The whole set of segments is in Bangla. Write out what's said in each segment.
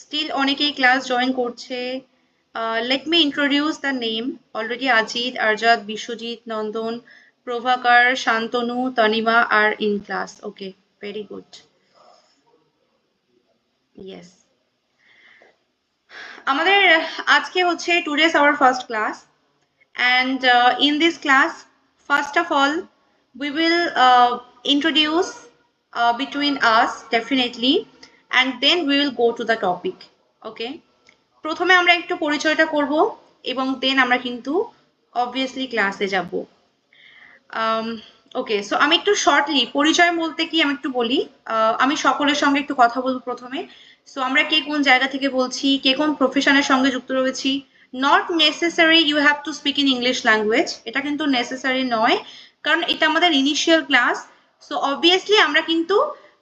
স্টিল অনেকেই ক্লাস জয়েন করছে। Let me introduce the name. Already Ajit, Arzad, Biswajit, Nandan, Prabhakar, Shantanu, Tanima আর in class. Okay, very good. Yes, আমাদের আজকে হচ্ছে today's our first class, and in this class, first of all, we will introduce between us definitely, and then we will go to the topic. Okay, প্রথমে আমরা একটু পরিচয়টা করব এবং দেন আমরা কিন্তু অবভিয়াসলি ক্লাসে যাব। ওকে, সো আমি একটু শর্টলি পরিচয় বলতে কি আমি একটু বলি। আমি সকলের সঙ্গে একটু কথা বলবো প্রথমে। সো আমরা কে কোন জায়গা থেকে বলছি, কে কোন প্রফেশনের সঙ্গে যুক্ত রয়েছি। Not necessary you have to speak in English language, এটা কিন্তু নেসেসারি নয়, কারণ এটা আমাদের ইনিশিয়াল ক্লাস। সো অবভিয়াসলি আমরা কিন্তু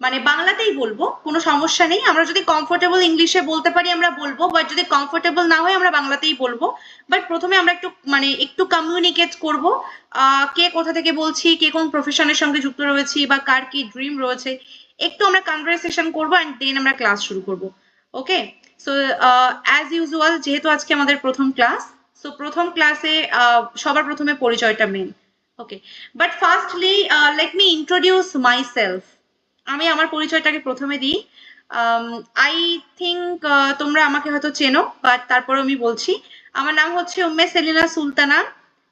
মানে বাংলাতেই বলবো, কোনো সমস্যা নেই। আমরা যদি কমফোর্টেবল ইংলিশে বলতে পারি আমরা বলবো, বাট যদি কমফোর্টেবল না হয় আমরা বাংলাতেই বলবো। বাট প্রথমে আমরা একটু মানে একটু কমিউনিকেট করব, কে কোথা থেকে বলছি, কে কোন প্রফেশনের সঙ্গে যুক্ত রয়েছি, বা কার কি ড্রিম রয়েছে, একটু আমরা কনভারসেশন করবো অ্যান্ড দেন আমরা ক্লাস শুরু করব। ওকে, সো অ্যাজ ইউজুয়াল যেহেতু আজকে আমাদের প্রথম ক্লাস, সো প্রথম ক্লাসে সবার প্রথমে পরিচয়টা মেন। Okay, but firstly let me introduce myself. আমি আমার পরিচয়টাকে প্রথমে দিই। আই থিঙ্ক তোমরা আমাকে হয়তো চেনো, বাট তারপরে আমি বলছি। আমার নাম হচ্ছে উম্মে সেলিনা সুলতানা,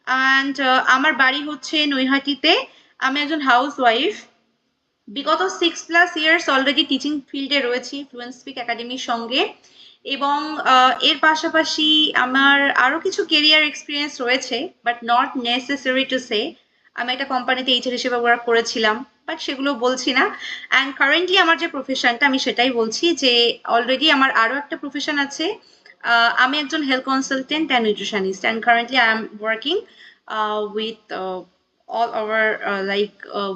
অ্যান্ড আমার বাড়ি হচ্ছে নৈহাটিতে। আমি একজন হাউস ওয়াইফ। বিগত 6+ ইয়ার্স অলরেডি টিচিং ফিল্ডে রয়েছি ফ্লুয়েন্ট স্পিক একাডেমির সঙ্গে, এবং এর পাশাপাশি আমার আরও কিছু কেরিয়ার এক্সপিরিয়েন্স রয়েছে, but not necessary to say. আমি একটা কোম্পানিতে এইচআর হিসেবে ওয়ার্ক করেছিলাম, বাট সেগুলো বলছি না। অ্যান্ড কারেন্টলি আমার যে প্রফেশনটা আমি সেটাই বলছি, যে অলরেডি আমার আরও একটা প্রফেশন আছে। আমি একজন health consultant and nutritionist, and currently I am working with all our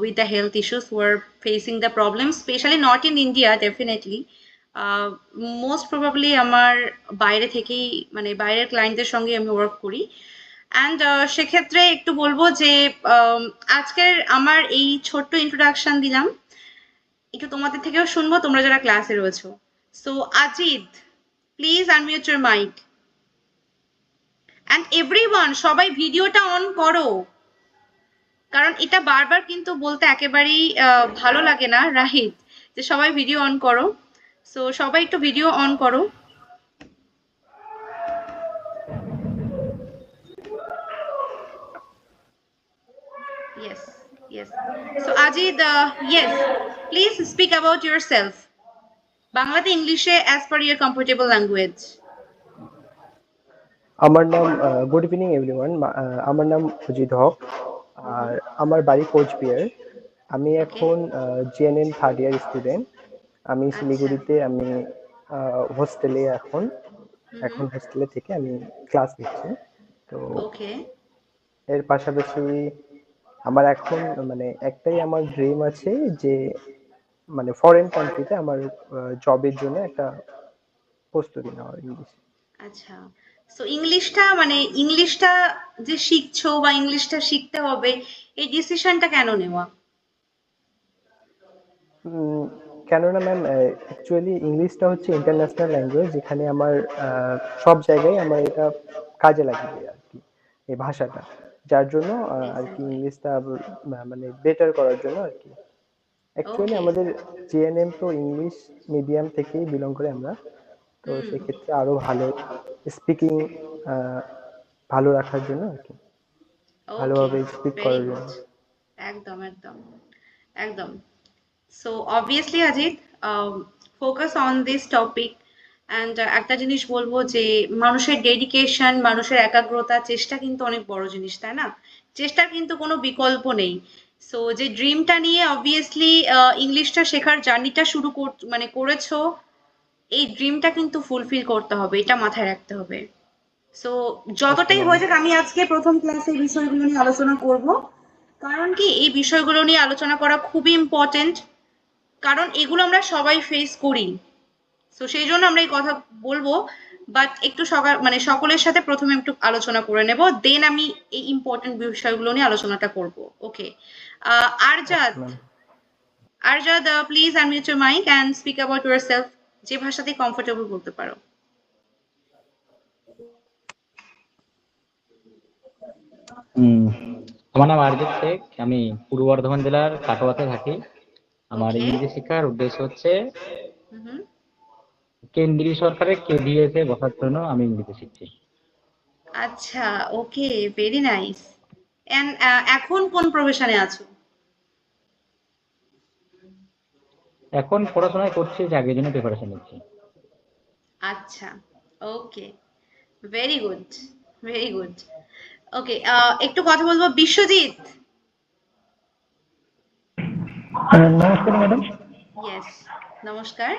with the health issues who are facing the problems, especially not in India, definitely. Most probably আমার বাইরে থেকেই মানে বাইরের ক্লায়েন্টদের সঙ্গে আমি ওয়ার্ক করি। অ্যান্ড সেক্ষেত্রে একটু বলবো যে আজকের আমার এই ছোট্ট ইন্ট্রোডাকশন দিলাম, একটু তোমাদের থেকেও শুনবো তোমরা যারা ক্লাসে রয়েছো। So Ajid, please unmute your mike, and everyone সবাই ভিডিওটা অন করো, কারণ এটা বারবার কিন্তু বলতে একেবারেই ভালো লাগে না, রাহিত, যে সবাই ভিডিও অন করো। সো সবাই একটু ভিডিও অন করো। Yes, yes. So Ajid, yes, please speak about yourself. বাংলাতে ইংলিশে as per your comfortable language. আমার নাম গুড ইভিনিং এভরিওয়ান। আমার নাম অজিত হক, আর আমার বাড়ি কোচবিহার। আমি এখন জিএনএম থার্ড ইয়ার স্টুডেন্ট। আমি শিলিগুড়িতে আমি হোস্টেলে এখন হোস্টেলে থেকে আমি ক্লাস নিচ্ছি। তো ওকে, এর পাশাপাশি আমার এখন মানে একটাই আমার ড্রিম আছে, যে মানে ফরেন কান্ট্রিতে আমার জবের জন্য একটা প্রস্তুতি নেওয়া ইংলিশে। আচ্ছা। সো ইংলিশটা মানে ইংলিশটা যে শিখছো বা ইংলিশটা শিখতে হবে, এই ডিসিশনটা কেন নেওয়া? কেননা ম্যাম অ্যাকচুয়ালি ইংলিশটা হচ্ছে ইন্টারন্যাশনাল ল্যাঙ্গুয়েজ, যেখানে আমার সব জায়গায় আমার এটা কাজে লাগবে আর কি, এই ভাষাটা। যার জন্য আর কি এক্স্যাক্টলি। ইংলিশটা মানে বেটার করার জন্য আর কি। অ্যাকচুয়ালি ওকে, আমাদের জিএনএম তো ইংলিশ মিডিয়াম থেকেই বিলং করে আমরা, তো হুম, সেক্ষেত্রে আরো ভালো স্পিকিং ভালো রাখার জন্য আর কি, ওকে, ভালোভাবে স্পিক ভেরি করার গুড। জন্য। একদম, একদম, একদম। So obviously Ajit, focus on this topic, and একটা জিনিস বলবো যে মানুষের ডেডিকেশন, মানুষের একাগ্রতা, চেষ্টা কিন্তু অনেক বড় জিনিস, তাই না? চেষ্টার কিন্তু কোনো বিকল্প নেই। সো যে ড্রিমটা নিয়ে অবভিয়াসলি ইংলিশটা শেখার জার্নিটা শুরু মানে করেছো, এই ড্রিমটা কিন্তু ফুলফিল করতে হবে, এটা মাথায় রাখতে হবে। সো ওকে যতটাই ম্যাম। হয়ে যাক, আমি আজকে প্রথম ক্লাসে এই বিষয়গুলো নিয়ে আলোচনা করব, কারণ কি এই বিষয়গুলো নিয়ে আলোচনা করা খুবই ইম্পর্টেন্ট, কারণ এগুলো আমরা সবাই ফেস করি। তো সেই জন্য আমরা এই কথা বলবো, বাট একটু সকাল মানে সকলের সাথে প্রথমে একটু আলোচনা করে নেব, দেন আমি এই ইম্পর্টেন্ট বিষয়গুলো নিয়ে আলোচনাটা করব। Okay, okay Arzad, ma'am. Arzad, please unmute your mike and speak about yourself. যে ভাষাতেই কমফোর্টেবল বলতে পারো। হুম, আমার নাম আরজিত শেখ। আমি পূর্ব বর্ধমান জেলার কাটোয়াতে থাকি। আমার ওকে। ইংরেজি শিক্ষার উদ্দেশ্য হচ্ছে হুম। কেন্দ্রীয় সরকারের কেডিএস এ বসার জন্য আমি ইংরেজি শিখছি। আচ্ছা, ওকে, ভেরি নাইস। এন্ড এখন কোন প্রফেশনে আছো? এখন পড়াশোনা করছি, চাকরির জন্য প্রিপারেশন নিচ্ছি। আচ্ছা, ওকে, ভেরি গুড, ভেরি গুড। ওকে, একটু কথা বলবো বিশ্বজিৎ। নমস্কার ম্যাডাম। ইয়েস, নমস্কার।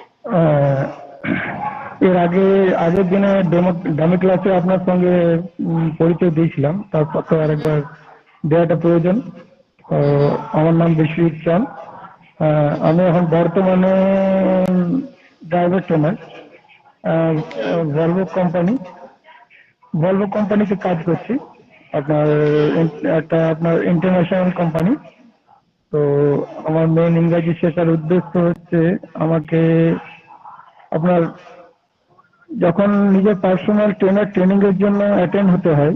এর আগে আগের দিনে ডেমো ক্লাসে আপনার সঙ্গে পরিচয় দিয়েছিলাম, তারপর তো হুম হুম আরেকবার দেওয়াটা প্রয়োজন। তো হুম হুম আমার নাম বিশ্বজিৎ চান। হুম। আমি এখন বর্তমানে ড্রাইভার ট্রেনার, ওকে ভলভো কোম্পানিতে কাজ করছি। আপনার ওকে একটা আপনার ইন্টারন্যাশনাল কোম্পানি। তো আমার মেন ইংরাজি শেখার উদ্দেশ্য হচ্ছে আমাকে আপনার যখন নিজের পার্সোনাল ট্রেনিং এর জন্য অ্যাটেন্ড হতে হয়,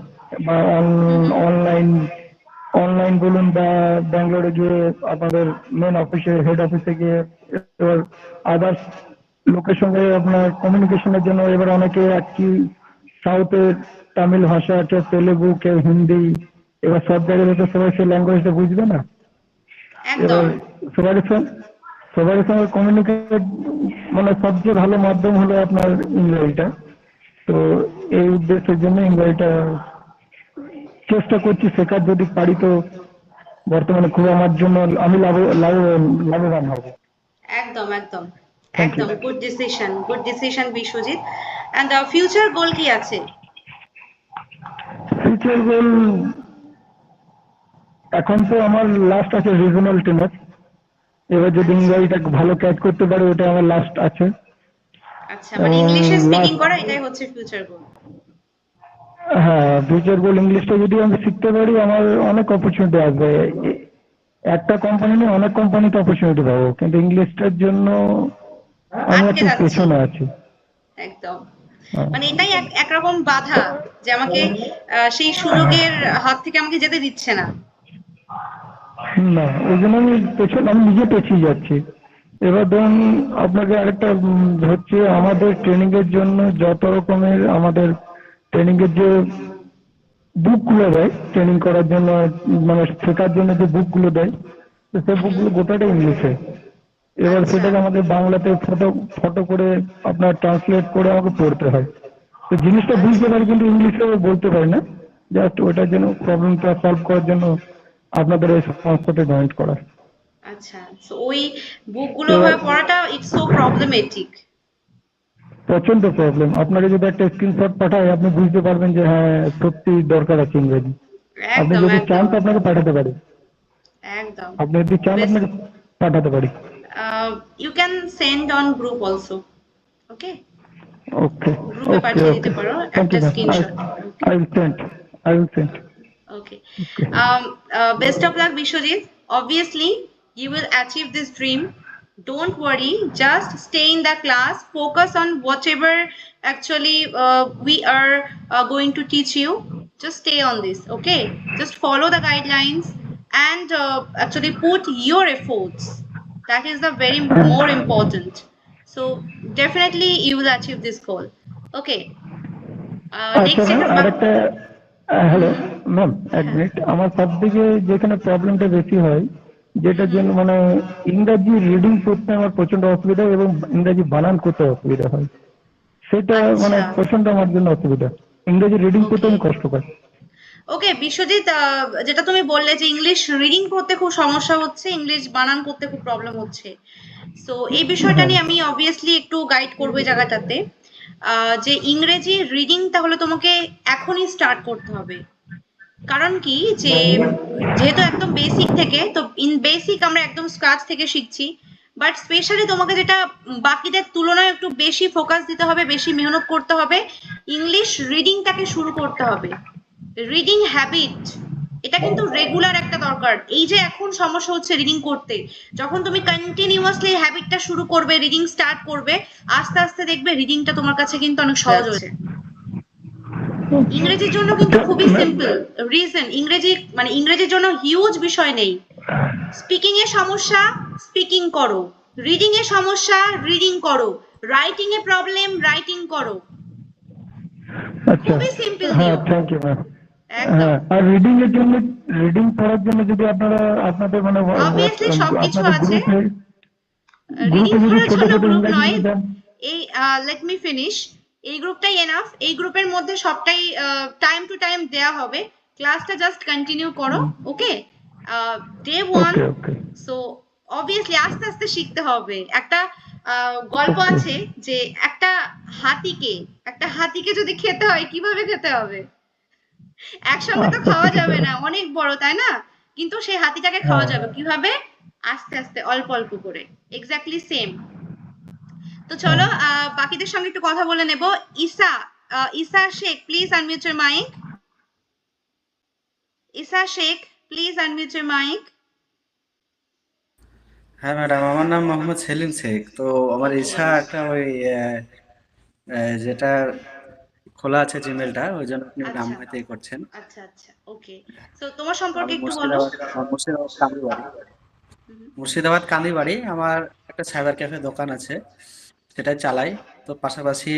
বা হুম হুম অনলাইন অনলাইন বলুন, বা ব্যাঙ্গালোরে গিয়ে আপনাদের মেন অফিসে হেড অফিসে গিয়ে, এবার আদার্স লোকের সঙ্গে আপনার কমিউনিকেশনের জন্য এবার অনেকে একই সাউথের তামিল ভাষা, কেউ তেলেগু, কেউ হিন্দি, এবার সব জায়গায় তো সবাই সেই ল্যাঙ্গুয়েজটা বুঝবে না। একদম। এবার সবার সঙ্গে সবার সঙ্গে কমিউনিকেট মানে সবচেয়ে ভালো মাধ্যম হলো আপনার ইংরেজিটা। তো এই উদ্দেশ্যের জন্য ইংরেজিটা চেষ্টা করছি শেখার, যদি পারি তো বর্তমানে খুব আমার জন্য আমি লাভবান হব। একদম একদম থ্যাংক ইউ। একদম good decision Biswajit. And future goal কি আছে? ফিউচার গোল এখন তো আমার লাস্ট আছে রিজনাল টেনার। এবার যদি আচ্ছা ইংরেজিটা ভালো ক্যাচ করতে পারি, ওটা আমার লাস্ট আছে। আচ্ছা, মানে এবং ইংলিশে স্পিকিং লাস্ট, করা এটাই হচ্ছে ফিউচার গোল। হ্যাঁ, ফিউচার গোল ইংলিশটা যদি আমি শিখতে পারি, আমার অনেক অপরচুনিটি আসবে। একটা কোম্পানি নিয়ে অনেক কোম্পানিতে অপরচুনিটি পাবো, কিন্তু ইংলিশটার জন্য আমি আটকে একটু যাচ্ছি। পেছনে আছি। একদম, হ্যাঁ। মানে এটাই একরকম বাধা যে আমাকে সেই সুযোগের হাত থেকে আমাকে যেতে দিচ্ছে না। না, ওই জন্য আমি নিজে পেছিয়ে যাচ্ছি। এবার ধরুন আপনাকে আরেকটা হচ্ছে, আমাদের ট্রেনিং এর জন্য যত রকমের আমাদের ট্রেনিং এর যে বুকগুলো দেয় ট্রেনিং করার জন্য, মানে শেখার জন্য যে বুকগুলো দেয়, তো সেই হুম হুম। বুকগুলো গোটাটাই ইংলিশে। এবার আচ্ছা সেটাকে আমাদের বাংলাতে ফটো ফটো করে আপনার ট্রান্সলেট করে আমাকে পড়তে হয়। তো জিনিসটা বুঝতে আচ্ছা পারি কিন্তু ইংলিশে বলতে পারি না। জাস্ট ওটার জন্য, প্রবলেমটা সলভ করার জন্য আপনাদের এই সংস্থাতে জয়েন করা। আচ্ছা, তো ওই বুকগুলো এবার ওভাবে পড়াটা ইটস সো প্রবলেমেটিক। প্রচন্ড প্রবলেম। আপনাকে যদি একটা স্ক্রিনশট পাঠাই, আপনি বুঝতে পারবেন যে হ্যাঁ সত্যি দরকার আছে ইংরেজি। আপনি একদম যদি চান একদম তো আপনাকে পাঠাতে পারি। একদম। আপনি যদি চান বেস্ট। আপনাকে পাঠাতে পারি। You can send on group also. Okay, okay, গ্রুপে ওকে, পাঠিয়ে দিতে ওকে। পারো থ্যাংক একটা you ma'am. Screenshot. Okay I will send. I will send. okay. Okay. Best of luck Bishwajit. Obviously you will achieve this dream. Don't worry, just stay in the class, focus on whatever actually we are going to teach you. Just stay on this, okay? Just follow the guidelines and actually put your efforts. That is the very more important. So definitely you will achieve this goal. Okay. আচ্ছা Next ম্যাম, যেটা আরেকটা, হুম হ্যালো হুম ম্যাম, এক হ্যাঁ মিনিট। আমার সবদিকে যেখানে প্রবলেমটা বেশি হয়, হুম যেটার হুম জন্য মানে ইংরাজি রিডিং করতে আমার প্রচন্ড অসুবিধা, এবং ইংরাজি বানান করতে অসুবিধা হয়, সেটা মানে আচ্ছা প্রচন্ড আমার জন্য অসুবিধা। ইংরেজি রিডিং করতে ওকে আমি কষ্ট পাই। ওকে বিশ্বজিৎ, যেটা তুমি বললে যে ইংলিশ রিডিং করতে খুব সমস্যা হচ্ছে, ইংলিশ বানান করতে খুব প্রবলেম হচ্ছে। সো এই বিষয়টা হ্যাঁ। নিয়ে আমি অবভিয়াসলি একটু গাইড করবো এই জায়গাটাতে। যে ইংরেজি রিডিং তাহলে তোমাকে এখনই স্টার্ট করতে হবে। কারণ কি যে যেহেতু একদম বেসিক থেকে, তো ইন বেসিক আমরা একদম স্ক্রাচ থেকে শিখছি, বাট স্পেশালি তোমাকে যেটা বাকিদের তুলনায় একটু বেশি ফোকাস দিতে হবে, বেশি মেহনত করতে হবে, ইংলিশ রিডিংটাকে শুরু করতে হবে। রিডিং হ্যাবিট এটা কিন্তু রেগুলার একটা দরকার। এই যে এখন সমস্যা হচ্ছে রিডিং করতে, যখন তুমি কন্টিনিউয়াসলি হ্যাবিটটা শুরু করবে, রিডিং স্টার্ট করবে, আস্তে আস্তে দেখবে রিডিংটা তোমার কাছে কিন্তু অনেক সহজ হয়েছে। ইংরেজির জন্য কিন্তু খুবই সিম্পল রিজন, ইংরেজি মানে ইংরেজির জন্য হিউজ বিষয় নেই। স্পিকিং এ সমস্যা, স্পিকিং করো। রিডিং এ সমস্যা, রিডিং করো। রাইটিং এ প্রবলেম, রাইটিং করো। আচ্ছা, খুবই সিম্পল হ্যাঁ, নিয়ম। Thank you ma'am. একদম। হ্যাঁ, আর রিডিং এর জন্য, রিডিং পড়ার জন্য যদি আপনারা আপনাদের মানে অবভিয়াসলি সবকিছু আপনাদের আছে। রিডিং গ্রুপে যদি পড়ার ছোট জন্য ছোট গ্রুপ ইংরাজি নয়, দেন। এই লেট মি ফিনিশ। এই গ্রুপটাই এনাফ। এই গ্রুপের মধ্যে সবটাই টাইম টু টাইম দেয়া হবে। ক্লাসটা জাস্ট কন্টিনিউ করো, ওকে? ডে 1। ওকে, ওকে, সো অবভিয়াসলি আস্তে আস্তে শিখতে হবে। একটা গল্প ওকে। আছে যে একটা হাতিকে যদি খেতে হয় কিভাবে খেতে হবে? একসঙ্গে তো আস্তে খাওয়া আস্তে খেতে যাবে হবে। না, অনেক বড় তাই না? কিন্তু সেই হাতিটাকে খাওয়া হ্যাঁ, যাবে কিভাবে? আস্তে আস্তে, অল্প অল্প করে। Exactly same. তো হ্যাঁ। চলো বাকিদের সঙ্গে একটু কথা বলে নেব। Isa, Isa Sheikh, please unmute your mic. Isa Sheikh, please unmute your mic. হ্যাঁ ম্যাডাম, আমার নাম মোহাম্মদ সেলিম শেখ। তো আমার ওকে। ইচ্ছা একটা ওই যেটা খোলা আছে জিমেলটা, ওই জন্য আপনি নাম আচ্ছা হয়তো করছেন। আচ্ছা আচ্ছা, ওকে। তো তোমার তো সম্পর্কে আমি একটু বলো। মুর্শিদাবাদ কান্দিবাড়ি। হুম, মুর্শিদাবাদ কান্দিবাড়ি আমার একটা সাইবার ক্যাফে দোকান আছে, সেটাই চালাই। তো পাশাপাশি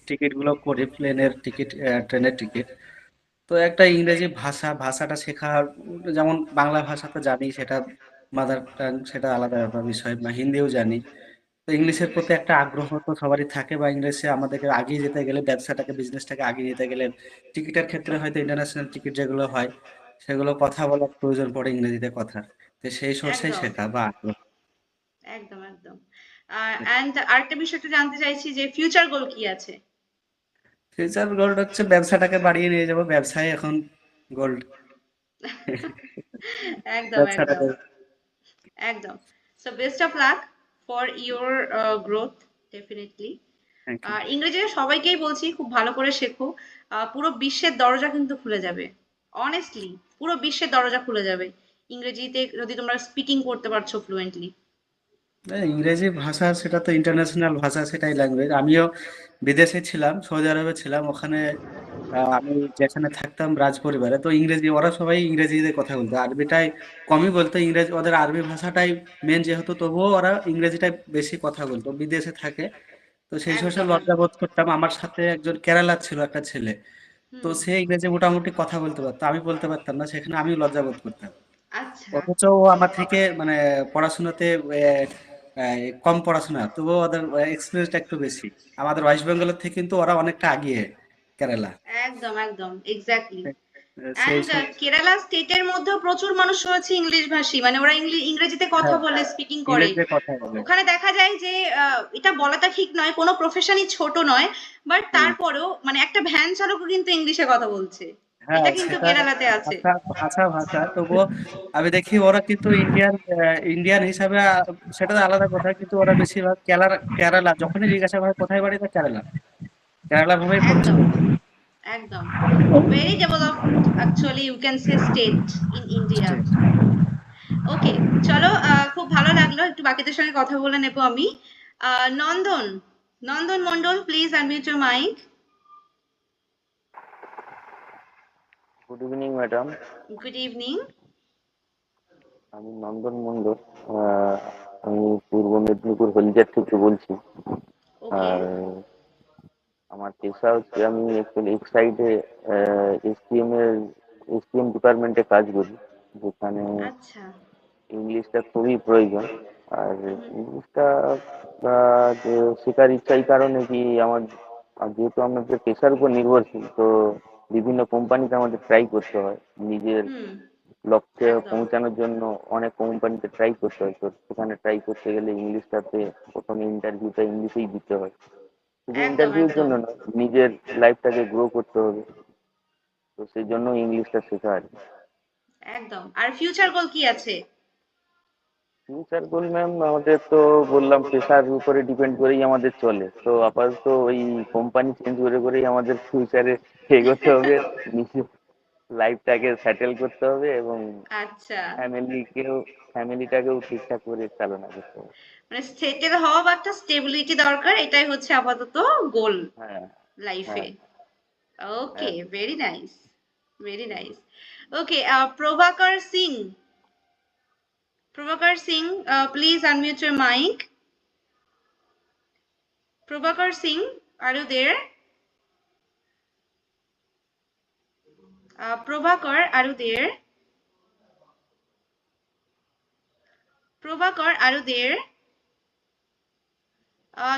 টিকিট গুলো করি, প্লেনের টিকিট, ট্রেনের টিকিট। তো একটা ইংরেজি ভাষাটা শেখার, যেমন বাংলা ভাষা তো জানি, সেটা মাদার টাং, সেটা আলাদা ব্যাপার বিষয়, বা হিন্দিও জানি। তো ইংলিশের প্রতি একটা আগ্রহ তো সবারই থাকে, বা ইংলিশে আমাদেরকে আগিয়ে যেতে গেলে, ব্যবসাটাকে বিজনেসটাকে আগিয়ে নিতে গেলে, টিকিটের ক্ষেত্রে হয়তো ইন্টারন্যাশনাল টিকিট যেগুলো হয়, সেগুলো কথা বলার প্রয়োজন পড়ে ইংরেজিতে কথা। তো সেই সোর্সেই একদম শেখা বা আগ্রহ। একদম একদম। অ্যান্ড আরেকটা বিষয় একটু জানতে চাইছি যে ফিউচার গোল কি আছে? ফিউচার গোল্ড হচ্ছে ব্যবসাটাকে বাড়িয়ে নিয়ে যাবো, ব্যবসায় এখন গোল্ড। একদম একদম ব্যবসাটাকে। একদম। So best of luck for your growth, definitely. Thank you. আর ইংরেজিটা সবাইকেই বলছি খুব ভালো করে শেখো। পুরো বিশ্বের দরজা কিন্তু খুলে যাবে। অনেস্টলি পুরো বিশ্বের দরজা খুলে যাবে ইংরেজিতে যদি তোমরা স্পিকিং করতে পারছো ফ্লুয়েন্টলি। ইংরেজি ভাষা সেটা তো ইন্টারন্যাশনাল ভাষা, সেটাই ল্যাঙ্গুয়েজ। আমিও বিদেশে ছিলাম, সৌদি আরবে ছিলাম। ওখানে আমি যেখানে থাকতাম রাজ পরিবারে, তো ইংরেজি, ওরা সবাই ইংরেজিতে কথা বলতো, আরবিটাই কমই বলতো। ইংরেজি ওদের আরবি ভাষাটাই মেন যেহেতু, তবুও ওরা ইংরেজিটাই বেশি কথা বলতো, বিদেশে থাকে। তো সেই সময় একদম লজ্জা একদম। বোধ করতাম। আমার সাথে একজন কেরালার ছিল একটা ছেলে, তো হুম। সে ইংরেজি মোটামুটি কথা বলতে পারতো, আমি বলতে পারতাম না, সেখানে আমি লজ্জা বোধ করতাম। আচ্ছা। অথচ ও আমার থেকে মানে পড়াশোনাতে কম পড়াশোনা, তবুও ওদের এক্সপিরিয়েন্সটা একটু বেশি। আমাদের ওয়েস্ট বেঙ্গলের থেকে কিন্তু ওরা অনেকটা আগিয়ে, কেরালা। একদম একদম এক্স্যাক্টলি। সেই অ্যান্ড সব। কেরালা স্টেটের মধ্যেও প্রচুর মানুষ রয়েছে ইংলিশ ভাষী, মানে ওরা ইংরেজিতে কথা হ্যাঁ, বলে, স্পিকিং করে। ইংরেজিতে কথা বলে। ওখানে দেখা যায় যে এটা বলাটা ঠিক নয়, কোনো প্রফেশনই ছোট নয়, বাট হুম, তারপরেও মানে একটা ভ্যান চালকও কিন্তু ইংলিশে কথা বলছে। হ্যাঁ এটা কিন্তু সেটা কেরালাতে আছে। ভাষা, ভাষা তবুও আমি দেখি ওরা কিন্তু ইন্ডিয়ান, ইন্ডিয়ান হিসাবে সেটা তো আলাদা কথা, কিন্তু ওরা বেশিরভাগ কেরালা, কেরালা যখনই জিজ্ঞাসা করে কোথায় বাড়ি, তো কেরালা, কেরালা ভাবেই পরিচয়। একদম একদম। Very developed actually you can say state in India. State. Okay, চলো খুব ভালো লাগলো। একটু বাকিদের সঙ্গে কথা বলে নেব আমি। Nandan, Nandan Mondal, please unmute your mic. Good evening madam. Good evening. আমি নন্দন মণ্ডল। আহ, আমি পূর্ব মেদিনীপুর হলদিয়া থেকে বলছি। ওকে। আর আমার পেশা হচ্ছে, আমি অ্যাকচুয়ালি এক সাইডে এসটিএম ডিপার্টমেন্টে কাজ করি, যেখানে আচ্ছা। ইংলিশটা খুবই প্রয়োজন। আর হুম। ইংলিশটা যে শেখার ইচ্ছা এই কারণে কি, আমার যেহেতু আমাদের পেশার উপর নির্ভরশীল, তো বিভিন্ন কোম্পানিতে আমাদের ট্রাই করতে হয় নিজের হুম। লক্ষ্যে একদম পৌঁছানোর জন্য। অনেক কোম্পানিতে ট্রাই করতে হয়, তো সেখানে ট্রাই করতে গেলে ইংলিশটাতে প্রথমে ইন্টারভিউটা ইংলিশেই দিতে হয়। শুধু একদম ইন্টারভিউর একদম জন্য নয়, নিজের লাইফটাকে গ্রো করতে হবে, তো সেই জন্য ইংলিশটা শেখা আর কি। একদম। আর ফিউচার গোল কি আছে? ফিউচার গোল ম্যাম, আমাদের তো বললাম পেশার উপরে ডিপেন্ড করেই আমাদের চলে, তো আপাতত ওই কোম্পানি চেঞ্জ করে করেই আমাদের ফিউচারে এগোতে হবে। নিজে লাইফটাকে সেটেল করতে হবে এবং আচ্ছা, ফ্যামিলিটাকেও ঠিকঠাক করে চালনা করতে হবে। মানে সেটেল হওয়া বা একটা স্টেবিলিটি দরকার, এটাই হচ্ছে আপাতত গোল হ্যাঁ, লাইফে। হ্যাঁ, ওকে, হ্যাঁ। Very nice, very nice. Okay, Prabhakar Singh, Prabhakar Singh, please unmute your mic. Prabhakar Singh, are you there? Prabhakar, are you there? Prabhakar, are you there?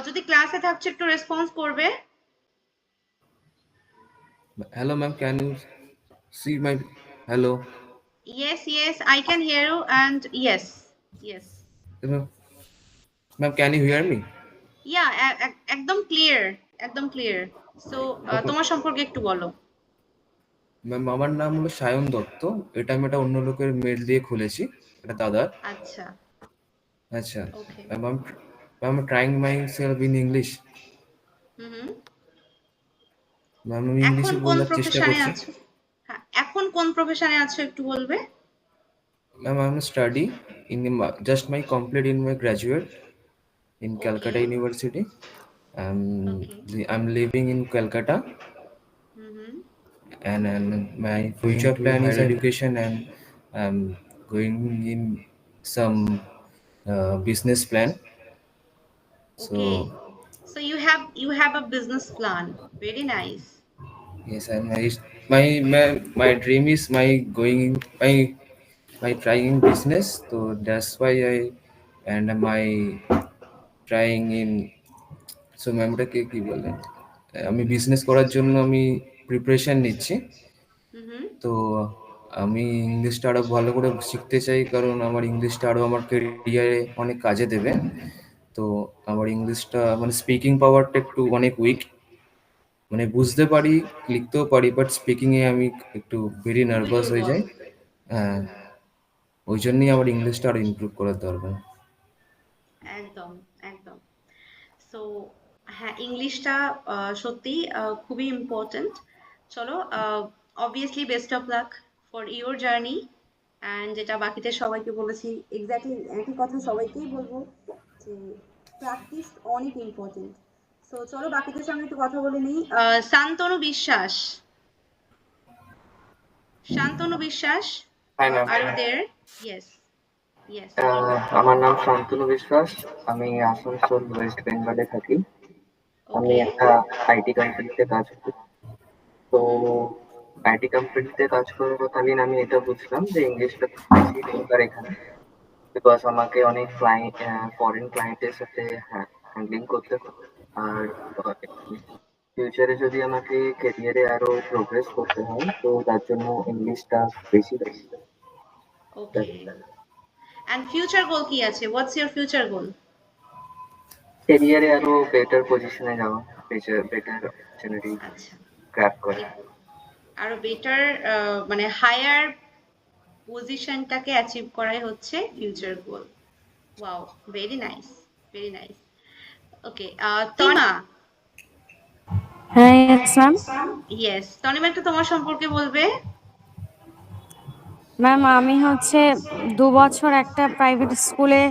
যদি ক্লাসে থাকছো একটু রেসপন্স করবে। Hello, ma'am. Can you see my hello? Yes, yes, I can hear you and yes, yes. Ma'am, ma'am, can you hear me? Yeah, একদম ক্লিয়ার, একদম ক্লিয়ার। So Okay. তোমার সম্পর্কে একটু বলো। ম্যাম আমার নাম হলো সায়ন দত্ত। এটা আমি একটা অন্য লোকের মেল দিয়ে খুলেছি, এটা দাদার। আচ্ছা, আচ্ছা okay. Ma'am, I'm trying myself in English. হুম। ম্যাম আমি এখন ইংলিশে কোন বলার চেষ্টা প্রফেশনে করছি। আছো? হ্যাঁ, এখন কোন প্রফেশনে আছো একটু বলবে? Ma'am I'm study in just my complete in my graduate in Calcutta okay, University. Um, okay. I'm living in Calcutta, hmm. and my future plan is education, and I'm going in some business plan. Okay, So so you have a business plan. Very nice. yes, and my dream is my going my trying business. So that's why I and my trying in. So ম্যামটাকে কি বলে, আমি বিজনেস করার জন্য আমি প্রিপারেশন নিচ্ছি। হুম। তো আমি ইংলিশটা আরো ভালো করে শিখতে চাই, কারণ আমার ইংলিশটা আরো আমার কেরিয়ারে অনেক কাজে দেবে। তো আমার ইংলিশটা মানে স্পিকিং পাওয়ারটা একটু অনেক উইক, মানে বুঝতে পারি, লিখতেও পারি, বাট স্পিকিং এ আমি একটু ভেরি একটু নার্ভাস হয়ে দুর্বল। যাই। হ্যাঁ, ওই জন্যই আমার ইংলিশটা আরো ইমপ্রুভ করার দরকার। একদম, একদম। সো হ্যাঁ, ইংলিশটা সত্যি খুবই ইম্পর্ট্যান্ট। চলো, obviously best of luck for your journey. And যেটা বাকিদের সবাইকে বলেছি, এক্স্যাক্টলি একই কথা সবাইকেই বলবো, যে প্র্যাকটিস অনেক ইম্পর্টেন্ট। সো চলো বাকিদের সঙ্গে একটু কথা বলে নিই। Shantanu Biswas, Shantanu Biswas, hi ma'am, are you there? Yes, yes. আমার নাম শান্তনু বিশ্বাস। আমি আসানসোল ওয়েস্ট বেঙ্গলে থাকি। আমি ওকে। একটা আইটি কোম্পানিতে কাজ করি। তো আইটি কোম্পানিতে কাজ করাকালীন আমি এটা বুঝলাম যে ইংলিশটা খুব বেশি দরকার এখানে, বিকজ আমাকে অনেক ক্লায়েন্ট, ফরেন ক্লায়েন্টের সাথে হ্যান্ডলিং করতে হবে। আর ফিউচারে যদি আমাকে ক্যারিয়ারে আরো প্রোগ্রেস করতে হয়, তো তার জন্য ইংলিশটা বেশি দরকার। ওকে। অ্যান্ড ফিউচার গোল কি আছে? What's your future goal? ক্যারিয়ারে আরো বেটার পজিশনে যাওয়া, বেটার অপরচুনিটি আচ্ছা, গ্র্যাব করা। আরো বেটার, মানে হায়ার পজিশনটাকে অ্যাচিভ করাই হচ্ছে future goal. Wow, very nice, very nice. Okay, Tanima. হ্যাঁ, ইয়েস ম্যাম। ইয়েস, তনিমা একটু তোমার সম্পর্কে বলবে। ম্যাম আমি হচ্ছে 2 বছর একটা প্রাইভেট স্কুলে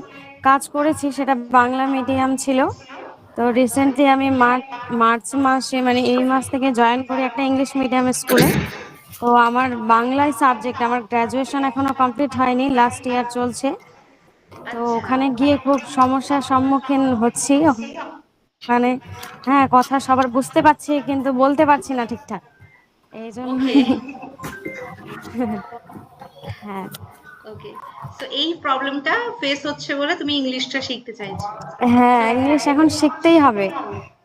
কাজ করেছি, সেটা বাংলা মিডিয়াম ছিল। তো রিসেন্টলি আমি মার্চ মাসে, মানে এই মাস থেকে জয়েন করি একটা ইংলিশ মিডিয়াম স্কুলে। তো আমার বাংলায় সাবজেক্ট, আমার গ্র্যাজুয়েশন এখনো কমপ্লিট হয়নি, লাস্ট ইয়ার চলছে। তো আচ্ছা, ওখানে গিয়ে খুব সমস্যার সম্মুখীন হচ্ছি ওখানে। হ্যাঁ, কথা সবার বুঝতে পারছি কিন্তু বলতে পারছি না ঠিকঠাক, এই জন্য। ওকে, হ্যাঁ, ওকে। সো এই প্রবলেমটা ফেস হচ্ছে বলে তুমি ইংলিশটা শিখতে চাইছো। হ্যাঁ, সো ইংলিশ এখন শিখতেই হবে,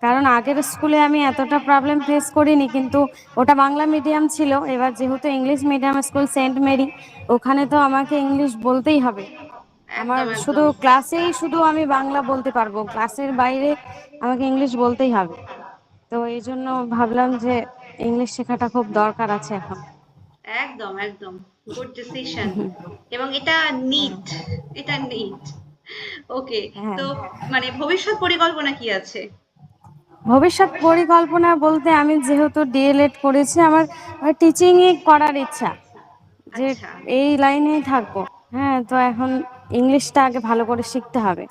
কারণ আগের স্কুলে আমি এতটা প্রবলেম ফেস করিনি, কিন্তু ওটা বাংলা মিডিয়াম ছিল। এবার যেহেতু English medium school Saint Mary, ওখানে তো আমাকে ইংলিশ বলতেই হবে। আমার একদম, শুধু একদম। ক্লাসেই শুধু আমি বাংলা বলতে পারবো, ক্লাসের বাইরে আমাকে ইংলিশ বলতেই হবে। তো এই জন্য ভাবলাম যে ইংলিশ শেখাটা খুব দরকার আছে এখন। একদম, একদম। Good decision. এবং এটা নিট, এটা নিট। ওকে, হ্যাঁ, তো মানে ভবিষ্যৎ পরিকল্পনা কি আছে? ভবিষ্যৎ পরিকল্পনা বলতে আমি যেহেতু ডিএলএড করেছি, আমার টিচিংই করার ইচ্ছা, যে আচ্ছা। এই লাইনেই থাকবো। হ্যাঁ, তো এখন ইংলিশটা আগে ভালো করে শিখতে হবে,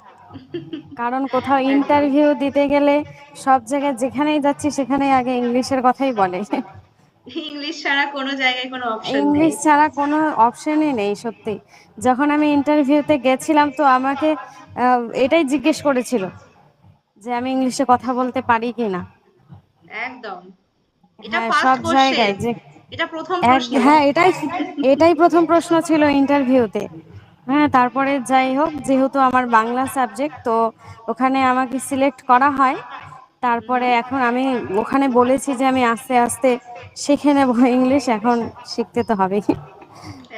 কারণ কোথাও একদম। ইন্টারভিউ দিতে গেলে সব জায়গায় যেখানেই যাচ্ছি সেখানেই আগে ইংলিশের কথাই বলে। ইংলিশ ছাড়া কোনো জায়গায় কোনো অপশন নেই। ইংলিশ ছাড়া কোনো অপশনই নেই সত্যি। যখন আমি ইন্টারভিউতে গেছিলাম তো আমাকে এটাই জিজ্ঞেস করেছিল যে আমি ইংলিশে কথা বলতে পারি কিনা। একদম। এটা হ্যাঁ, ফার্স্ট সব কোশ্চেন। জায়গায় যে এটা প্রথম প্রশ্ন। হ্যাঁ, এটাই প্রথম প্রশ্ন ছিল ইন্টারভিউতে। হ্যাঁ, তারপরে যাই হোক, যেহেতু আমার বাংলা সাবজেক্ট, তো ওখানে আমাকে সিলেক্ট করা হয়। তারপরে এখন আমি ওখানে বলেছি যে আমি আস্তে আস্তে শিখে নেব ইংলিশ, এখন শিখতে তো হবেই।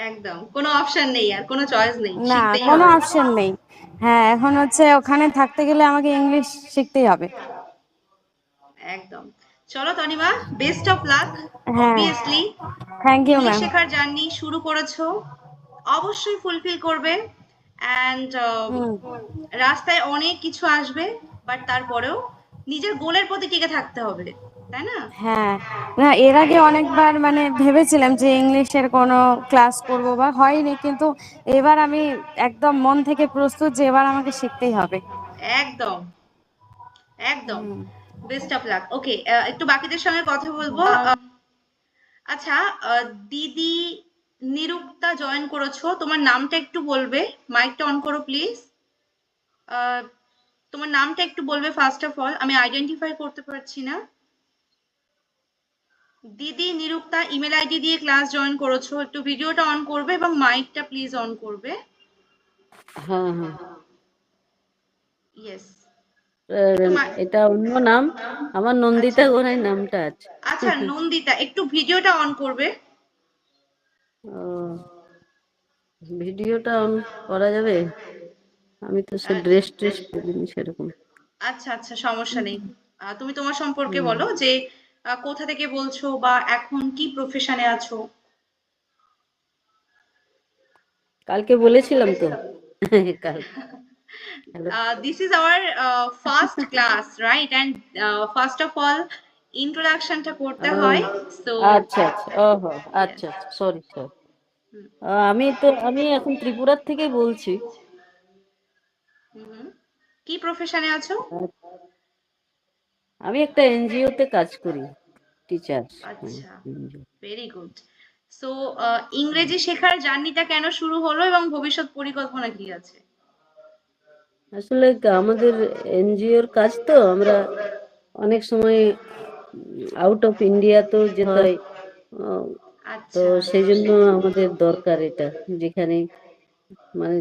একদম। কোনো অপশন নেই আর কোনো চয়েস নেই। না, শিখতেই কোনো হবে। অপশন নেই। হ্যাঁ, এখন হচ্ছে ওখানে থাকতে গেলে আমাকে ইংলিশ শিখতেই হবে। একদম। চলো তনিমা, বেস্ট অফ লাক। হ্যাঁ, obviously thank you English ma'am. শেখার জার্নি শুরু করেছো, অবশ্যই ফুলফিল করবে। And hmm. রাস্তায় অনেক কিছু আসবে, বাট তারপরেও নিজের গোলের প্রতি টিকে থাকতে হবে, তাই না? হ্যাঁ, না এর আগে অনেকবার মানে ভেবেছিলাম যে ইংলিশের কোনো ক্লাস করব, বা হয়নি, কিন্তু এবার আমি একদম মন থেকে প্রস্তুত যে এবার আমাকে শিখতেই হবে। একদম একদম। হুম। Best of luck. ওকে, একটু বাকিদের সঙ্গে কথা বলবো। আচ্ছা, দিদি নিরুক্তা জয়েন করেছো, তোমার নামটা একটু বলবে? মাইকটা অন করো প্লিজ। তোমার নামটা একটু বলবে ফার্স্ট অফ অল, আমি আইডেন্টিফাই করতে পারছি না। দিদি নিরুক্তা ইমেল আইডি দিয়ে ক্লাস জয়েন করেছো, একটু ভিডিওটা অন করবে এবং মাইকটা প্লিজ অন করবে। হ্যাঁ হ্যাঁ, ইয়েস। এটা অন্য নাম, আমার নন্দিতা আচ্ছা গোড়াই নামটা আছে। আচ্ছা, নন্দিতা একটু ভিডিওটা অন করবে। ও, ভিডিওটা অন করা যাবে? আমি তো সে ড্রেস ট্রেস পরিনি সেরকম। আচ্ছা আচ্ছা, সমস্যা নেই। তুমি তোমার সম্পর্কে হুম, বলো যে কোথা থেকে বলছো বা এখন কি প্রফেশনে আছো। কালকে বলেছিলাম তো। কাল hello. This is our first class, right? And first of all, introductionটা করতে হয়। So, আচ্ছা আচ্ছা, ওহো, yes. আচ্ছা আচ্ছা, সরি সরি। আমি এখন ত্রিপুরার থেকেই বলছি। হুম। কি প্রফেশনে আছো? আমি একটা এনজিও তে কাজ করি, টিচার। আচ্ছা, ভেরি গুড। সো ইংরেজি শেখার জার্নিটা কেন শুরু হলো এবং ভবিষ্যৎ পরিকল্পনা কি আছে? আসলে আমাদের এনজিওর কাজ তো, আমরা অনেক সময় আউট অফ ইন্ডিয়া তো যেতে হয়। তো আচ্ছা সেই জন্য আমাদের দরকার এটা, যেখানে মানে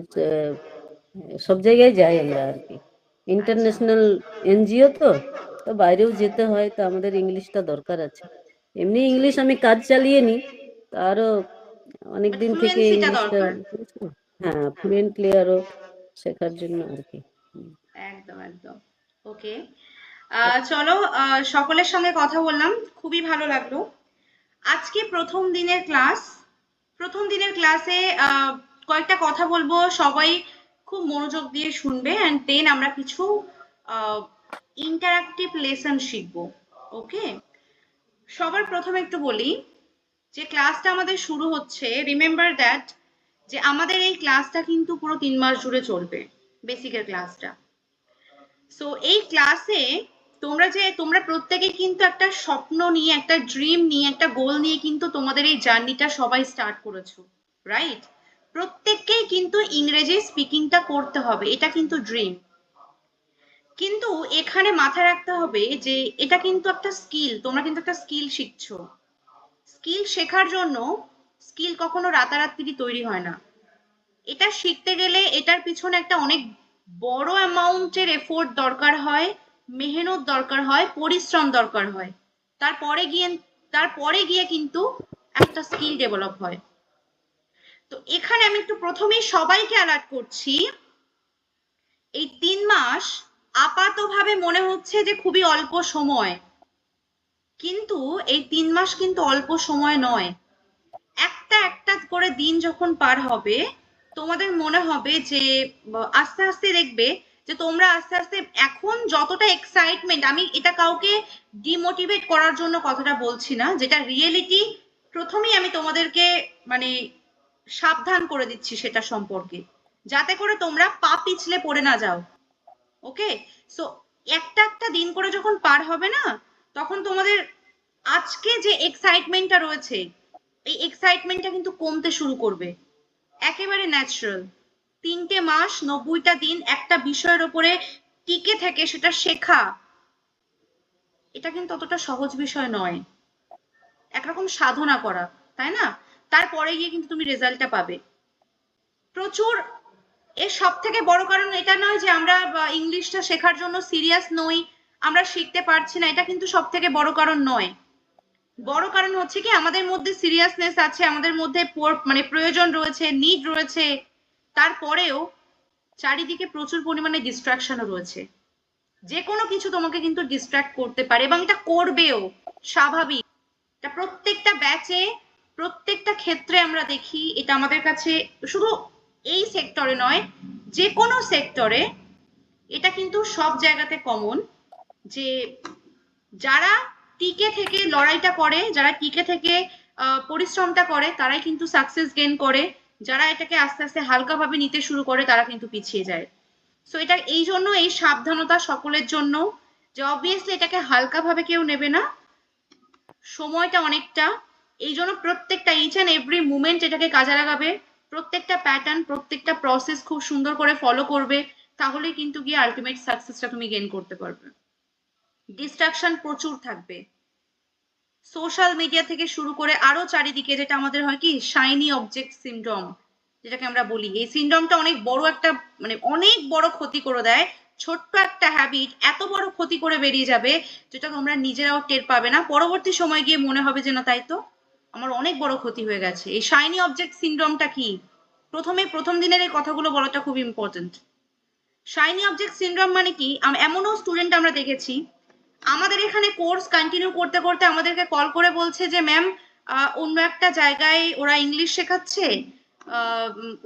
সব জায়গায় যাই আমরা আর কি। আচ্ছা ইন্টারন্যাশনাল এনজিও তো, তো বাইরেও যেতে হয়, তো আমাদের ইংলিশটা দরকার আছে। এমনি ইংলিশ আমি কাজ চালিয়ে নি, তো আরো অনেক বাট দিন থেকে ফ্লুয়েন্সিটা ইংলিশটা, দরকার। হ্যাঁ, ফ্লুয়েন্টলি আরো শেখার জন্য আর কি। একদম একদম। ওকে, চলো, সকলের সঙ্গে কথা বললাম, খুবই ভালো লাগলো। আজকে প্রথম দিনের ক্লাস। প্রথম দিনের ক্লাসে কয়েকটা কথা বলবো, সবাই খুব মনোযোগ দিয়ে শুনবে, অ্যান্ড দেন আমরা কিছু ইন্টারাক্টিভ লেসন শিখবো। ওকে, সবার প্রথমে একটু বলি যে ক্লাসটা আমাদের শুরু হচ্ছে, রিমেম্বার দ্যাট, যে আমাদের এই ক্লাসটা কিন্তু পুরো 3 মাস জুড়ে চলবে, বেসিকের ক্লাসটা। সো এই ক্লাসে তোমরা প্রত্যেকে কিন্তু একটা স্বপ্ন নিয়ে, একটা ড্রিম নিয়ে, একটা গোল নিয়ে কিন্তু তোমাদের এই জার্নিটা সবাই স্টার্ট করেছো, রাইট? প্রত্যেককেই কিন্তু ইংরেজি স্পিকিংটা করতে হবে, এটা কিন্তু ড্রিম। কিন্তু এখানে মাথায় রাখতে হবে যে এটা কিন্তু একটা স্কিল, তোমরা কিন্তু একটা স্কিল শিখছো। স্কিল শেখার জন্য স্কিল কখনো রাতারাতি তৈরি হয় না। এটা শিখতে গেলে এটার পিছনে একটা অনেক বড় অ্যামাউন্টের এফোর্ট দরকার হয়, মেহনত দরকার হয়, পরিশ্রম দরকার হয়। তারপরে গিয়ে কিন্তু একটা স্কিল ডেভেলপ হয়। তো এখানে আমি একটু প্রথমেই সবাইকে অ্যালার্ট করছি, এই 3 মাস আপাতভাবে মনে হচ্ছে যে খুবই অল্প সময়, কিন্তু এই 3 মাস কিন্তু অল্প সময় নয়। একটা একটা করে দিন যখন পার হবে, তোমাদের মনে হবে যে আস্তে আস্তে দেখবে যে তোমরা আস্তে আস্তে এখন যতটা এক্সাইটমেন্ট, আমি এটা কাউকে ডিমোটিভেট করার জন্য কথাটা বলছি না, যেটা রিয়েলিটি প্রথমেই আমি তোমাদেরকে মানে সাবধান করে দিচ্ছি সেটা সম্পর্কে, যাতে করে তোমরা পা পিছলে পড়ে না যাও। ওকে, সো একটা একটা দিন করে যখন পার হবে না, তখন তোমাদের আজকে যে এক্সাইটমেন্টটা রয়েছে, এই এক্সাইটমেন্টটা কিন্তু কমতে শুরু করবে। একেবারে ন্যাচারাল। 3টে মাস 90টা দিন একটা বিষয়ের উপরে টিকে থেকে সেটা শেখা, এটা কিন্তু অতটা সহজ বিষয় নয়। একরকম সাধনা করা, তাই না? তারপরে গিয়ে কিন্তু তুমি রেজাল্টটা পাবে। প্রচুর, এর সব থেকে বড় কারণ এটা নয় যে আমরা ইংলিশটা শেখার জন্য সিরিয়াস নই, আমরা শিখতে পারছি না, এটা কিন্তু সব থেকে বড় কারণ নয়। বড় কারণ হচ্ছে কি আমাদের মধ্যে সিরিয়াসনেস আছে, আমাদের মধ্যে মানে প্রয়োজন রয়েছে, নিড রয়েছে, তারপরেও চারিদিকে প্রচুর পরিমাণে ডিস্ট্রাকশনও রয়েছে। যে কোনো কিছু তোমাকে কিন্তু ডিস্ট্রাক্ট করতে পারে, এবং এটা করবেও, স্বাভাবিক। এটা প্রত্যেকটা ব্যাচে, প্রত্যেকটা ক্ষেত্রে আমরা দেখি। এটা আমাদের কাছে শুধু এই সেক্টরে নয়, যে কোনো সেক্টরে এটা কিন্তু সব জায়গাতে কমন, যে যারা টিকে থেকে লড়াইটা করে, যারা টিকে থেকে পরিশ্রমটা করে, তারাই কিন্তু সাকসেস গেইন করে। যারা এটাকে আস্তে আস্তে হালকাভাবে নিতে শুরু করে, তারা কিন্তু পিছিয়ে যায়। সো এটা এই জন্য এই সাবধানতা সকলের জন্য, যে অবভিয়াসলি এটাকে হালকাভাবে কেউ নেবে না, সময়টা অনেকটা। এই জন্য প্রত্যেকটা ইচ অ্যান্ড এভরি মুমেন্ট এটাকে কাজে লাগাবে, প্রত্যেকটা প্যাটার্ন, প্রত্যেকটা প্রসেস খুব সুন্দর করে ফলো করবে, তাহলে কিন্তু গিয়ে আলটিমেট সাকসেসটা তুমি গেইন করতে পারবে। ডিস্ট্রাকশন প্রচুর থাকবে, সোশ্যাল মিডিয়া থেকে শুরু করে আরো চারিদিকে, যেটা আমাদের হয় কি শাইনি অবজেক্ট সিনড্রোম, যেটাকে আমরা বলি। এই সিনড্রোমটা অনেক বড় একটা মানে অনেক বড় ক্ষতি করে দেয়। ছোট্ট একটা হ্যাবিট এত বড় ক্ষতি করে বেরিয়ে যাবে, যেটা তোমরা নিজেরাও টের পাবে না। পরবর্তী সময় গিয়ে মনে হবে যে না, তাই তো আমার অনেক বড় ক্ষতি হয়ে গেছে। এই শাইনি অবজেক্ট সিনড্রোমটা কি, প্রথম দিনের এই কথাগুলো বলাটা খুব ইম্পর্টেন্ট। শাইনি অবজেক্ট সিনড্রোম মানে কি, এমনও স্টুডেন্ট আমরা দেখেছি, আমাদের এখানে কোর্স কন্টিনিউ করতে করতে আমাদেরকে কল করে বলছে যে ম্যাম, অন্য একটা জায়গায় ওরা ইংলিশ শেখাচ্ছে,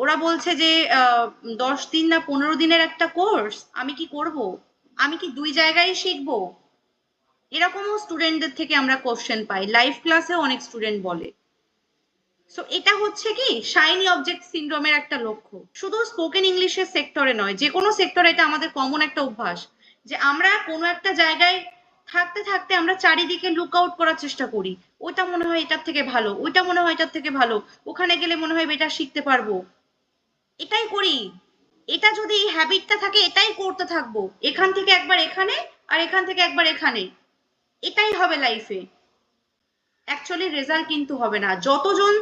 ওরা বলছে যে 10 দিন না 15 দিনের একটা কোর্স, আমি কি করব, আমি কি 2 জায়গায় শিখবো? এরকমও স্টুডেন্টদের থেকে আমরা কোশ্চেন পাই, লাইভ ক্লাসেও অনেক স্টুডেন্ট বলে। সো এটা হচ্ছে কি শাইনি অবজেক্ট সিনড্রোমের একটা লক্ষ্য। শুধু স্পোকেন ইংলিশের সেক্টরে নয়, যে কোনো সেক্টরে এটা আমাদের কমন একটা অভ্যাস, যে আমরা কোনো একটা জায়গায় থাকতে থাকতে আমরা চারিদিকে লুক আউট করার চেষ্টা করি। ওইটা মনে হয় এটার থেকে ভালো, ওইটা মনে হয় এটার থেকে ভালো, ওখানে গেলে মনে হয় এটা শিখতে পারবো, এটাই করি। এটা যদি এই হ্যাবিটটা থাকে, এটাই করতে থাকবো, এখান থেকে একবার এখানে আর এখান থেকে একবার এখানে, এটাই হবে লাইফে। অ্যাকচুয়ালি রেজাল্ট কিন্তু হবে না। যতজন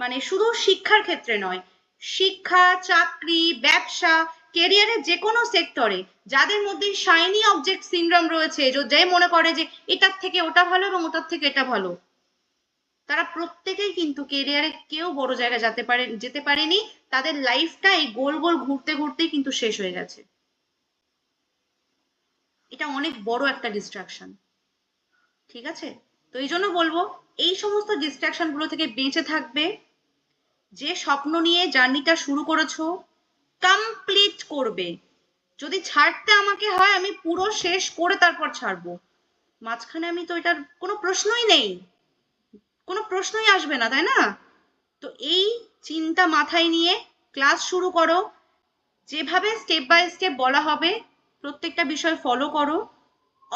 মানে শুধু শিক্ষার ক্ষেত্রে নয়, শিক্ষা, চাকরি, ব্যবসা, কেরিয়ারের যে কোনো সেক্টরে যাদের মধ্যে শাইনি অবজেক্ট সিনড্রোম রয়েছে, যে মনে করে যে এটার থেকে ওটা ভালো এবং ওটার থেকে এটা ভালো, তারা প্রত্যেকেই কিন্তু কেরিয়ারে কেউ বড় জায়গায় যেতে পারেনি। তাদের লাইফটা এই গোল গোল ঘুরতে ঘুরতেই কিন্তু শেষ হয়ে গেছে। এটা অনেক বড় একটা ডিস্ট্রাকশন, ঠিক আছে? তো এই জন্য বলবো, এই সমস্ত ডিস্ট্রাকশন গুলো থেকে বেঁচে থাকবে। যে স্বপ্ন নিয়ে জার্নিটা শুরু করেছো, কমপ্লিট করবে। যদি ছাড়তে আমাকে হয়, আমি পুরো শেষ করে তারপর ছাড়বো। মাঝখানে আমি তো এটার কোনো প্রশ্নই নেই, কোনো প্রশ্নই আসবে না, তাই না? তো এই চিন্তা মাথায় নিয়ে ক্লাস শুরু করো, যেভাবে স্টেপ বাই স্টেপ বলা হবে প্রত্যেকটা বিষয় ফলো করো,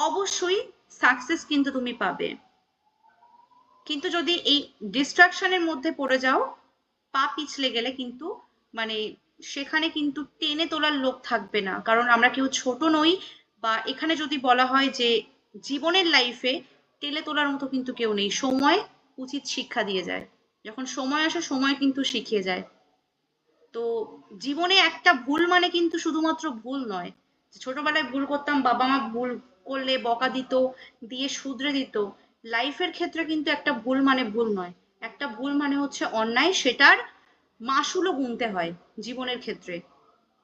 অবশ্যই সাকসেস কিন্তু তুমি পাবে। কিন্তু যদি এই ডিস্ট্রাকশনের মধ্যে পড়ে যাও, পা পিছলে গেলে কিন্তু মানে সেখানে কিন্তু টেনে তোলার লোক থাকবে না। কারণ আমরা কেউ ছোট নই, বা এখানে যদি বলা হয় যে জীবনের লাইফে টেনে তোলার মতো কিন্তু কেউ নেই। সময় উচিত শিক্ষা দিয়ে যায়, যখন সময় আসে সময় কিন্তু শিখিয়ে যায়। তো জীবনে একটা ভুল মানে কিন্তু শুধুমাত্র ভুল নয়, ছোটবেলায় ভুল করতাম, বাবা মা ভুল করলে বকা দিত, দিয়ে শুধরে দিত। লাইফের ক্ষেত্রে কিন্তু একটা ভুল মানে ভুল নয়, একটা ভুল মানে হচ্ছে অন্যায়, সেটার মাসুলও গুনতে হয় জীবনের ক্ষেত্রে,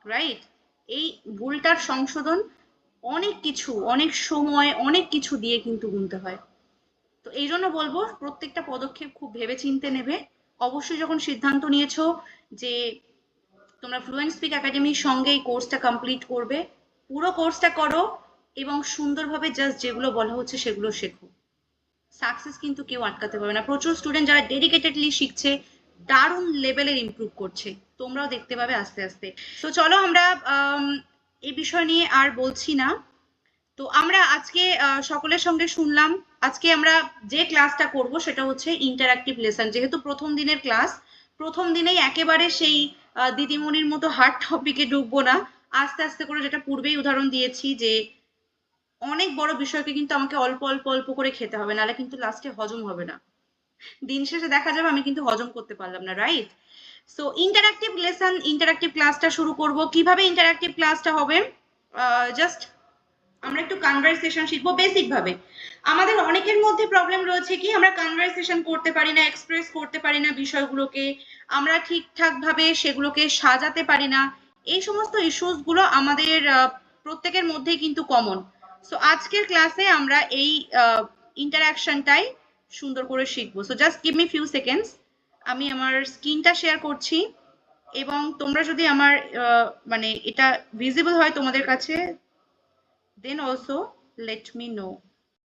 রাইট? এই ভুলটার সংশোধন অনেক কিছু, অনেক সময়, অনেক কিছু দিয়ে কিন্তু গুনতে হয়। তো এই জন্য বলবো প্রত্যেকটা পদক্ষেপ খুব ভেবে চিনতে নেবে। অবশ্যই যখন সিদ্ধান্ত নিয়েছো যে তোমরা ফ্লুয়েন্ট স্পিক একাডেমির সঙ্গে এই কোর্সটা কমপ্লিট করবে, পুরো কোর্সটা করো এবং সুন্দরভাবে জাস্ট যেগুলো বলা হচ্ছে সেগুলো শেখো। সাকসেস কিন্তু কেউ আটকাতে পারবে না। প্রচুর স্টুডেন্ট যারা ডেডিকেটেডলি শিখছে, দারুণ লেভেলের ইমপ্রুভ করছে, তোমরাও দেখতে পাবে আস্তে আস্তে। তো চলো আমরা এই বিষয় নিয়ে আর বলছি না। তো আমরা আজকে সকলের সঙ্গে শুনলাম, আজকে আমরা যে ক্লাসটা করব সেটা হচ্ছে ইন্টারঅ্যাক্টিভ লেসন। যেহেতু প্রথম দিনের ক্লাস, প্রথম দিনেই একেবারে সেই দিদিমণির মতো হার্ড টপিকে ঢুকবো না, আস্তে আস্তে করে, যেটা পূর্বেই উদাহরণ দিয়েছি যে অনেক বড় বিষয়কে কিন্তু আমাকে অল্প অল্প অল্প করে খেতে হবে, নাহলে কিন্তু লাস্টে হজম হবে না। দিন শেষে দেখা যাবে আমি কিন্তু হজম করতে পারলাম না, right? So interactive lesson, interactive ক্লাসটা শুরু করব। কিভাবে ইন্টারঅ্যাক্টিভ ক্লাসটা হবে, জাস্ট আমরা একটু কনভারসেশন শিখবো বেসিক ভাবে। আমাদের অনেকের মধ্যে প্রবলেম রয়েছে কি, আমরা কনভারসেশন করতে পারি না, এক্সপ্রেস করতে পারি না বিষয়গুলোকে, আমরা ঠিকঠাক ভাবে সেগুলোকে সাজাতে পারি না। এই সমস্ত ইস্যুস গুলো আমাদের প্রত্যেকের মধ্যেই কিন্তু কমন। সো আজকের ক্লাসে আমরা এই ইন্টারঅ্যাকশনটাই সুন্দর করে শিখবো। So just give me few seconds, আমি আমার স্ক্রিনটা শেয়ার করছি, এবং তোমরা যদি আমার মানে এটা ভিজিবল হয় তোমাদের কাছে, then also let me know.